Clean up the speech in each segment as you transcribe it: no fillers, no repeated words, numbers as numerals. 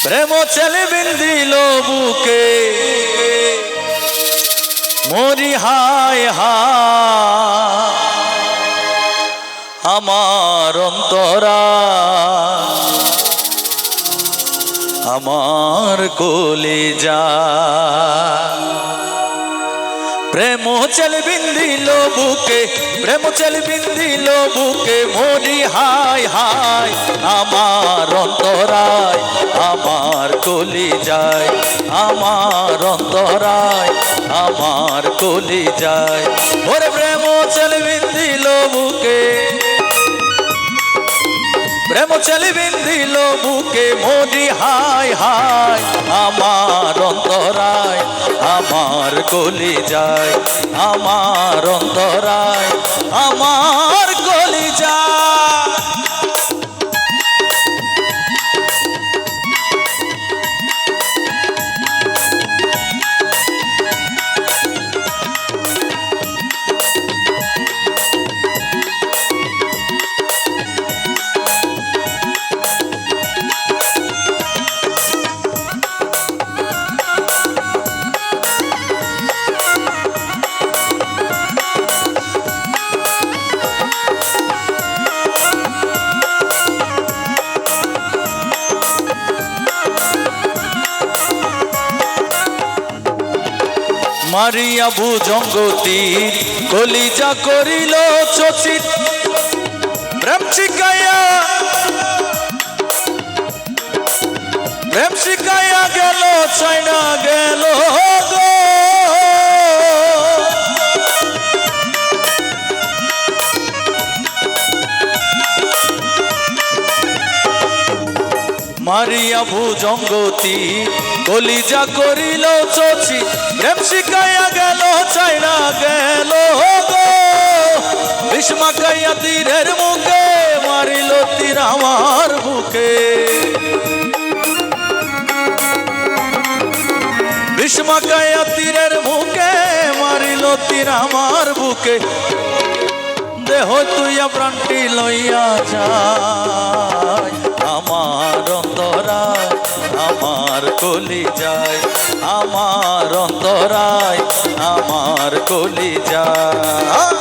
প্রেম চলে বিন্দিল বুকে মরি হায় হায় আমার অন্তরা আমার কলিজা প্রেম চল বিন্দিল বুকে প্রেম চল বিন্দিল বুকে মরি হায় হায় আমার অন্তরায় আমার কলিজায় আমার অন্তরায় আমার কলিজায় ওরে প্রেম চল বিন্দিল বুকে প্রেম চল বিন্দিল বুকে মরি হায় হায় আমার অন্তরায় আমার কলিজায় আমার অন্তরায় আমার কলিজায় মারিয়া ভুজঙ্গতীর কলিজা করিল চচিত প্রেম শিখাইয়া গেল চাইনা গেল গো মারিয়া ভুজঙ্গতি কলিজা করিল চচি প্রেম শিখাইয়া গেল চাইনা গেল গো বিষ্মাকাইয়া তীরের মুখে মারিল তীর আমার বুকে বিষ্মাকাইয়া তীরের মুখে মারিল তীর আমার বুকে দেহ তুইয়া প্রাণটি লইয়া যায় আমার অন্তরায় আমার কলিজায় আমার অন্তরায় আমার কলিজায়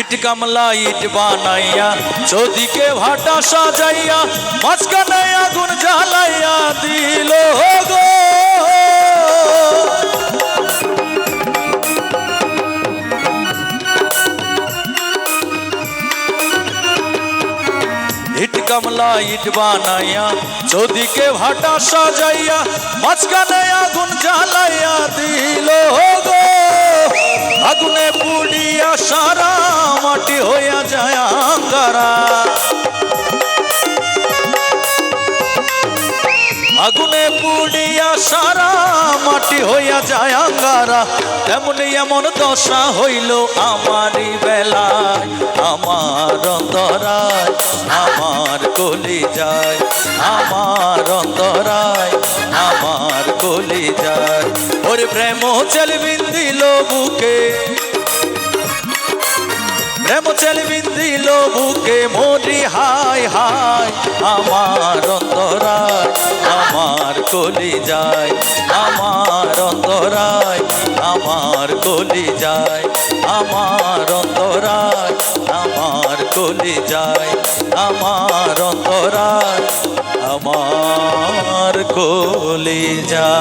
ইট কামলা ইট বানাইয়া চৌদিকে ভাটা সাজাইয়া মাঝখানে আগুন জ্বালাইয়া দিল গো ইট কামলা ইট বানাইয়া চৌদিকে ভাটা সাজাইয়া মাঝখানে আগুন জ্বালাইয়া দিল গো আগুনে পুড়িয়া সারা মাটি হইয়া যায় আঙ্গারা আগুনে পুড়িয়া সারা মাটি হইয়া যায় আঙ্গারা তেমনি এমন দশা হইল আমারই বেলায় আমার অন্তরায় আমার কলিজায় আমার অন্তরায় আমার কলিজায় ওরে প্রেম চল বিন্দিল বুকে প্রেম চল বিন্দিল বুকে মরি হায় হায় আমার অন্তরায় আমার কলিজায় আমার অন্তরায় আমার কলিজায় আমার অন্তরায় আমার কলিজায় আমার অন্তরায় আমার কলিজায়।